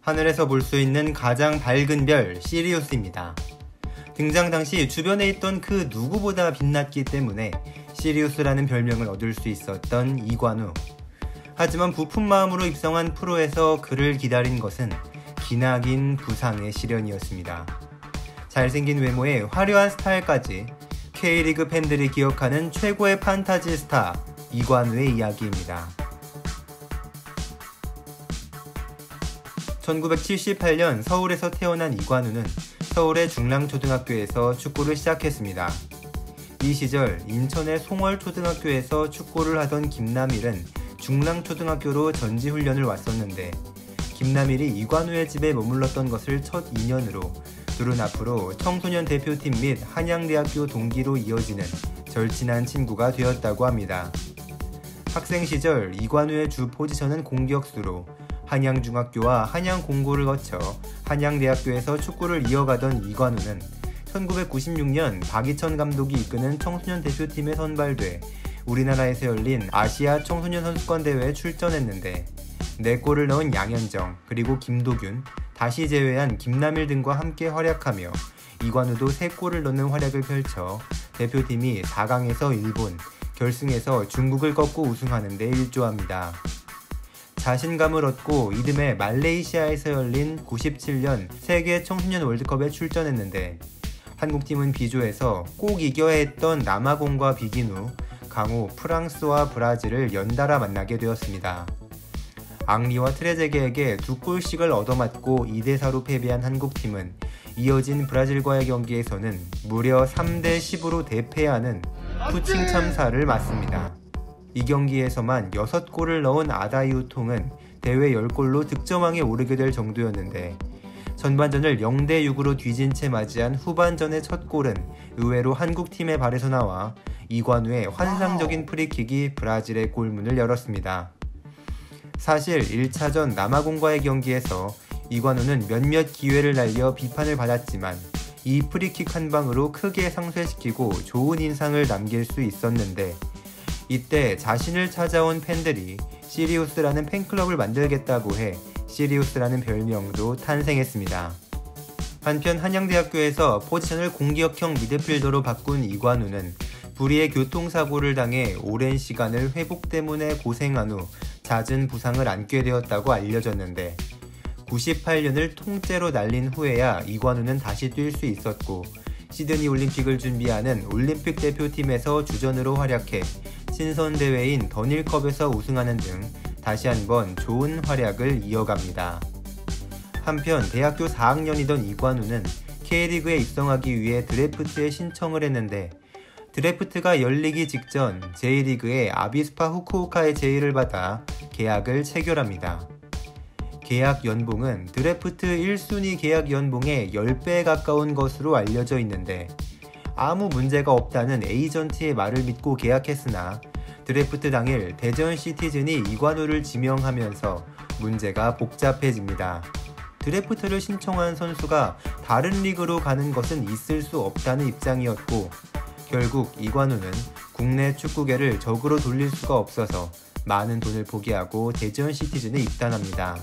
하늘에서 볼 수 있는 가장 밝은 별 시리우스입니다. 등장 당시 주변에 있던 그 누구보다 빛났기 때문에 시리우스라는 별명을 얻을 수 있었던 이관우. 하지만 부푼 마음으로 입성한 프로에서 그를 기다린 것은 기나긴 부상의 시련이었습니다. 잘생긴 외모에 화려한 스타일까지 K리그 팬들이 기억하는 최고의 판타지 스타 이관우의 이야기입니다. 1978년 서울에서 태어난 이관우는 서울의 중랑초등학교에서 축구를 시작했습니다. 이 시절 인천의 송월초등학교에서 축구를 하던 김남일은 중랑초등학교로 전지훈련을 왔었는데 김남일이 이관우의 집에 머물렀던 것을 첫 인연으로 둘은 앞으로 청소년 대표팀 및 한양대학교 동기로 이어지는 절친한 친구가 되었다고 합니다. 학생 시절 이관우의 주 포지션은 공격수로 한양중학교와 한양공고를 거쳐 한양대학교에서 축구를 이어가던 이관우는 1996년 박이천 감독이 이끄는 청소년 대표팀에 선발돼 우리나라에서 열린 아시아 청소년 선수권 대회에 출전했는데 4골을 넣은 양현정, 그리고 김도균, 다시 제외한 김남일 등과 함께 활약하며 이관우도 3골을 넣는 활약을 펼쳐 대표팀이 4강에서 일본, 결승에서 중국을 꺾고 우승하는 데 일조합니다. 자신감을 얻고 이듬해 말레이시아에서 열린 97년 세계 청소년 월드컵에 출전했는데 한국팀은 B조에서 꼭 이겨야 했던 남아공과 비긴 후 강호 프랑스와 브라질을 연달아 만나게 되었습니다. 앙리와 트레제게에게 2골씩을 얻어맞고 2대4로 패배한 한국팀은 이어진 브라질과의 경기에서는 무려 3대10으로 대패하는 푸칭 참사를 맞습니다. 이 경기에서만 6골을 넣은 아다이우통은 대회 10골로 득점왕에 오르게 될 정도였는데 전반전을 0대6으로 뒤진 채 맞이한 후반전의 첫 골은 의외로 한국팀의 발에서 나와 이관우의 환상적인 프리킥이 브라질의 골문을 열었습니다. 사실 1차전 남아공과의 경기에서 이관우는 몇몇 기회를 날려 비판을 받았지만 이 프리킥 한 방으로 크게 상쇄시키고 좋은 인상을 남길 수 있었는데 이때 자신을 찾아온 팬들이 시리우스라는 팬클럽을 만들겠다고 해 시리우스라는 별명도 탄생했습니다. 한편 한양대학교에서 포지션을 공격형 미드필더로 바꾼 이관우는 불의의 교통사고를 당해 오랜 시간을 회복 때문에 고생한 후 잦은 부상을 안게 되었다고 알려졌는데 98년을 통째로 날린 후에야 이관우는 다시 뛸 수 있었고 시드니 올림픽을 준비하는 올림픽 대표팀에서 주전으로 활약해 친선대회인 더닐컵에서 우승하는 등 다시 한번 좋은 활약을 이어갑니다. 한편 대학교 4학년이던 이관우는 K리그에 입성하기 위해 드래프트에 신청을 했는데 드래프트가 열리기 직전 J리그의 아비스파 후쿠오카의 제의를 받아 계약을 체결합니다. 계약 연봉은 드래프트 1순위 계약 연봉의 10배에 가까운 것으로 알려져 있는데 아무 문제가 없다는 에이전트의 말을 믿고 계약했으나 드래프트 당일 대전 시티즌이 이관우를 지명하면서 문제가 복잡해집니다. 드래프트를 신청한 선수가 다른 리그로 가는 것은 있을 수 없다는 입장이었고 결국 이관우는 국내 축구계를 적으로 돌릴 수가 없어서 많은 돈을 포기하고 대전 시티즌에 입단합니다.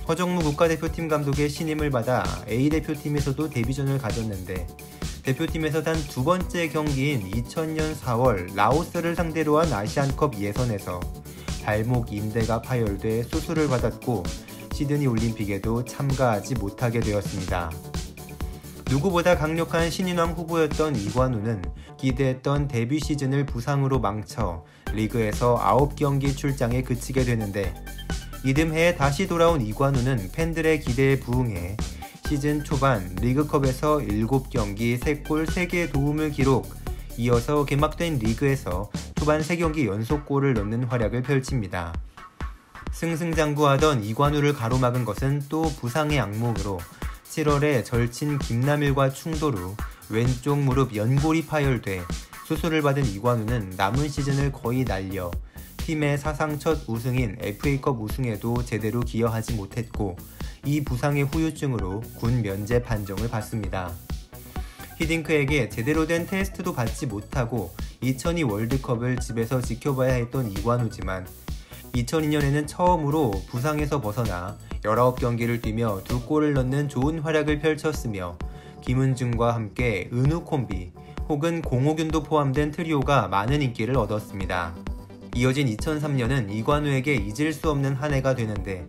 허정무 국가대표팀 감독의 신임을 받아 A대표팀에서도 데뷔전을 가졌는데 대표팀에서 단 2번째 경기인 2000년 4월 라오스를 상대로 한 아시안컵 예선에서 발목 인대가 파열돼 수술을 받았고 시드니 올림픽에도 참가하지 못하게 되었습니다. 누구보다 강력한 신인왕 후보였던 이관우는 기대했던 데뷔 시즌을 부상으로 망쳐 리그에서 9경기 출장에 그치게 되는데 이듬해에 다시 돌아온 이관우는 팬들의 기대에 부응해 시즌 초반 리그컵에서 7경기 3골 3개의 도움을 기록, 이어서 개막된 리그에서 초반 3경기 연속골을 넣는 활약을 펼칩니다. 승승장구하던 이관우를 가로막은 것은 또 부상의 악몽으로 7월에 절친 김남일과 충돌 후 왼쪽 무릎 연골이 파열돼 수술을 받은 이관우는 남은 시즌을 거의 날려 팀의 사상 첫 우승인 FA컵 우승에도 제대로 기여하지 못했고 이 부상의 후유증으로 군 면제 판정을 받습니다. 히딩크에게 제대로 된 테스트도 받지 못하고 2002 월드컵을 집에서 지켜봐야 했던 이관우지만 2002년에는 처음으로 부상에서 벗어나 19경기를 뛰며 2골을 넣는 좋은 활약을 펼쳤으며 김은중과 함께 은우 콤비 혹은 공호균도 포함된 트리오가 많은 인기를 얻었습니다. 이어진 2003년은 이관우에게 잊을 수 없는 한 해가 되는데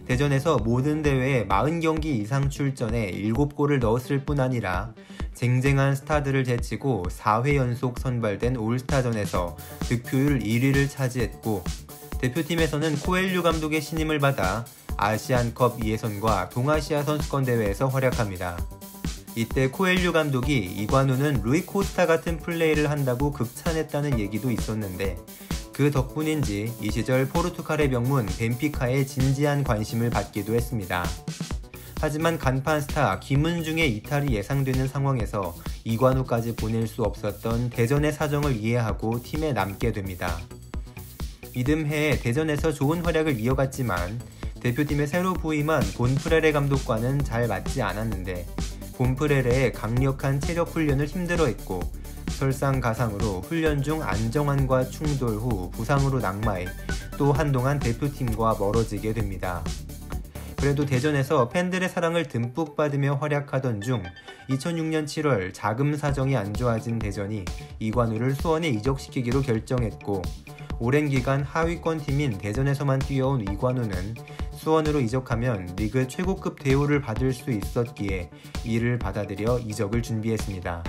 대전에서 모든 대회에 40경기 이상 출전해 7골을 넣었을 뿐 아니라 쟁쟁한 스타들을 제치고 4회 연속 선발된 올스타전에서 득표율 1위를 차지했고 대표팀에서는 코엘류 감독의 신임을 받아 아시안컵 예선과 동아시아 선수권 대회에서 활약합니다. 이때 코엘류 감독이 이관우는 루이 코스타 같은 플레이를 한다고 극찬했다는 얘기도 있었는데 그 덕분인지 이 시절 포르투갈의 명문 벤피카에 진지한 관심을 받기도 했습니다. 하지만 간판 스타 김은중의 이탈이 예상되는 상황에서 이관우까지 보낼 수 없었던 대전의 사정을 이해하고 팀에 남게 됩니다. 이듬해에 대전에서 좋은 활약을 이어갔지만 대표팀에 새로 부임한 본프레레 감독과는 잘 맞지 않았는데 본프레레의 강력한 체력 훈련을 힘들어했고 설상가상으로 훈련 중 안정환과 충돌 후 부상으로 낙마해 또 한동안 대표팀과 멀어지게 됩니다. 그래도 대전에서 팬들의 사랑을 듬뿍 받으며 활약하던 중 2006년 7월 자금 사정이 안 좋아진 대전이 이관우를 수원에 이적시키기로 결정했고 오랜 기간 하위권 팀인 대전에서만 뛰어온 이관우는 수원으로 이적하면 리그 최고급 대우를 받을 수 있었기에 이를 받아들여 이적을 준비했습니다.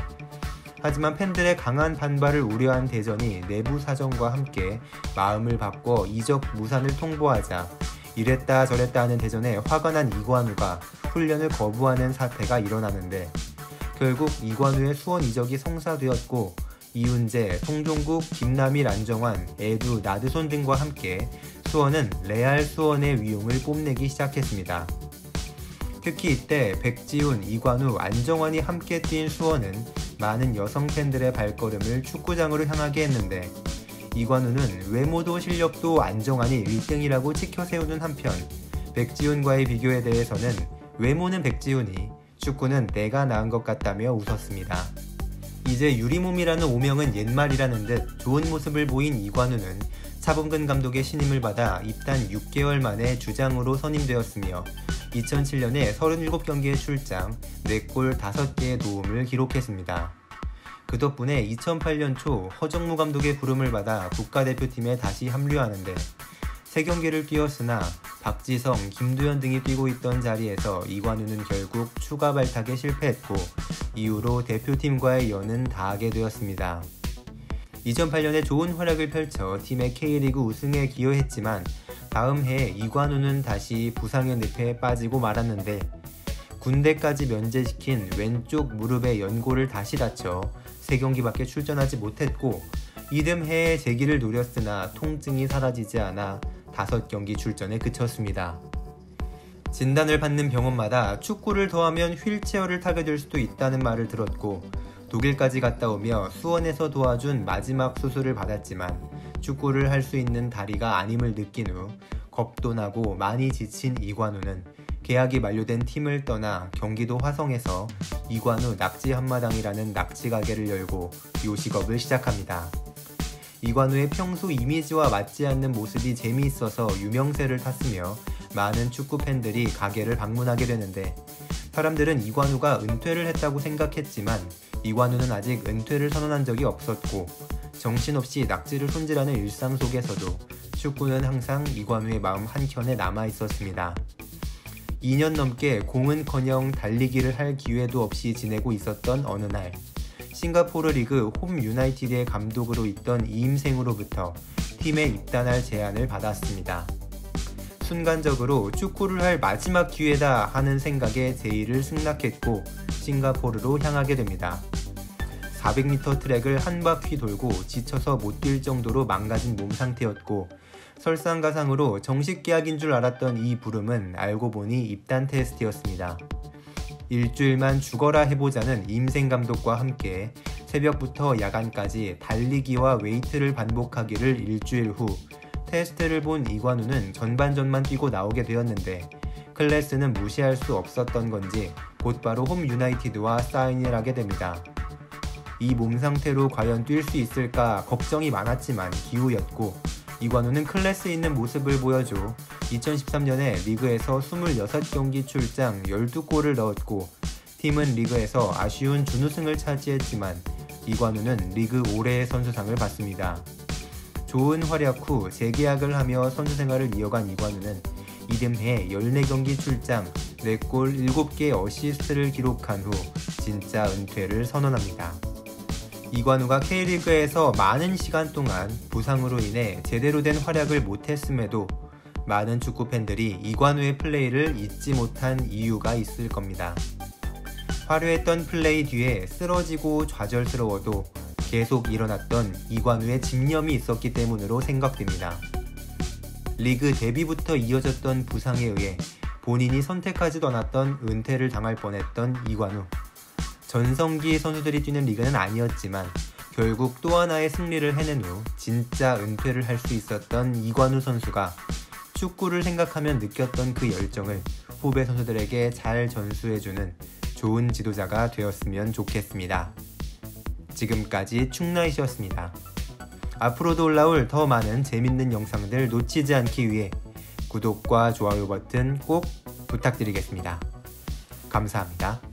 하지만 팬들의 강한 반발을 우려한 대전이 내부 사정과 함께 마음을 바꿔 이적 무산을 통보하자 이랬다 저랬다 하는 대전에 화가 난 이관우가 훈련을 거부하는 사태가 일어나는데 결국 이관우의 수원 이적이 성사되었고 이훈재, 송종국, 김남일, 안정환, 에두, 나드손 등과 함께 수원은 레알 수원의 위용을 뽐내기 시작했습니다. 특히 이때 백지훈, 이관우, 안정환이 함께 뛴 수원은 많은 여성 팬들의 발걸음을 축구장으로 향하게 했는데 이관우는 외모도 실력도 안정환이 1등이라고 치켜세우는 한편 백지훈과의 비교에 대해서는 외모는 백지훈이 축구는 내가 나은 것 같다며 웃었습니다. 이제 유리몸이라는 오명은 옛말이라는 듯 좋은 모습을 보인 이관우는 차범근 감독의 신임을 받아 입단 6개월 만에 주장으로 선임되었으며 2007년에 37경기에 출장, 4골 5개의 도움을 기록했습니다. 그 덕분에 2008년 초 허정무 감독의 부름을 받아 국가대표팀에 다시 합류하는데 3경기를 뛰었으나 박지성, 김두현 등이 뛰고 있던 자리에서 이관우는 결국 추가 발탁에 실패했고 이후로 대표팀과의 연은 다하게 되었습니다. 2008년에 좋은 활약을 펼쳐 팀의 K리그 우승에 기여했지만 다음 해에 이관우는 다시 부상의 늪에 빠지고 말았는데 군대까지 면제시킨 왼쪽 무릎의 연골을 다시 다쳐 3경기밖에 출전하지 못했고 이듬해에 재기를 노렸으나 통증이 사라지지 않아 5경기 출전에 그쳤습니다. 진단을 받는 병원마다 축구를 더하면 휠체어를 타게 될 수도 있다는 말을 들었고 독일까지 갔다 오며 수원에서 도와준 마지막 수술을 받았지만 축구를 할 수 있는 다리가 아님을 느낀 후 겁도 나고 많이 지친 이관우는 계약이 만료된 팀을 떠나 경기도 화성에서 이관우 낙지 한마당이라는 낙지 가게를 열고 요식업을 시작합니다. 이관우의 평소 이미지와 맞지 않는 모습이 재미있어서 유명세를 탔으며 많은 축구 팬들이 가게를 방문하게 되는데 사람들은 이관우가 은퇴를 했다고 생각했지만 이관우는 아직 은퇴를 선언한 적이 없었고 정신없이 낙지를 손질하는 일상 속에서도 축구는 항상 이관우의 마음 한켠에 남아있었습니다. 2년 넘게 공은커녕 달리기를 할 기회도 없이 지내고 있었던 어느 날 싱가포르 리그 홈 유나이티드의 감독으로 있던 이임생으로부터 팀에 입단할 제안을 받았습니다. 순간적으로 축구를 할 마지막 기회다 하는 생각에 제의를 승낙했고 싱가포르로 향하게 됩니다. 400m 트랙을 한 바퀴 돌고 지쳐서 못 뛸 정도로 망가진 몸 상태였고 설상가상으로 정식 계약인 줄 알았던 이 부름은 알고 보니 입단 테스트였습니다. 일주일만 죽어라 해보자는 임생 감독과 함께 새벽부터 야간까지 달리기와 웨이트를 반복하기를 일주일 후 테스트를 본 이관우는 전반전만 뛰고 나오게 되었는데 클래스는 무시할 수 없었던 건지 곧바로 홈 유나이티드와 사인을 하게 됩니다. 이 몸 상태로 과연 뛸 수 있을까 걱정이 많았지만 기우였고 이관우는 클래스 있는 모습을 보여줘 2013년에 리그에서 26경기 출장 12골을 넣었고 팀은 리그에서 아쉬운 준우승을 차지했지만 이관우는 리그 올해의 선수상을 받습니다. 좋은 활약 후 재계약을 하며 선수 생활을 이어간 이관우는 이듬해 14경기 출장 4골 7개 어시스트를 기록한 후 진짜 은퇴를 선언합니다. 이관우가 K리그에서 많은 시간 동안 부상으로 인해 제대로 된 활약을 못했음에도 많은 축구팬들이 이관우의 플레이를 잊지 못한 이유가 있을 겁니다. 화려했던 플레이 뒤에 쓰러지고 좌절스러워도 계속 일어났던 이관우의 집념이 있었기 때문으로 생각됩니다. 리그 데뷔부터 이어졌던 부상에 의해 본인이 선택하지도 않았던 은퇴를 당할 뻔했던 이관우. 전성기 선수들이 뛰는 리그는 아니었지만 결국 또 하나의 승리를 해낸 후 진짜 은퇴를 할 수 있었던 이관우 선수가 축구를 생각하면 느꼈던 그 열정을 후배 선수들에게 잘 전수해주는 좋은 지도자가 되었으면 좋겠습니다. 지금까지 충나잇이었습니다. 앞으로도 올라올 더 많은 재밌는 영상들 놓치지 않기 위해 구독과 좋아요 버튼 꼭 부탁드리겠습니다. 감사합니다.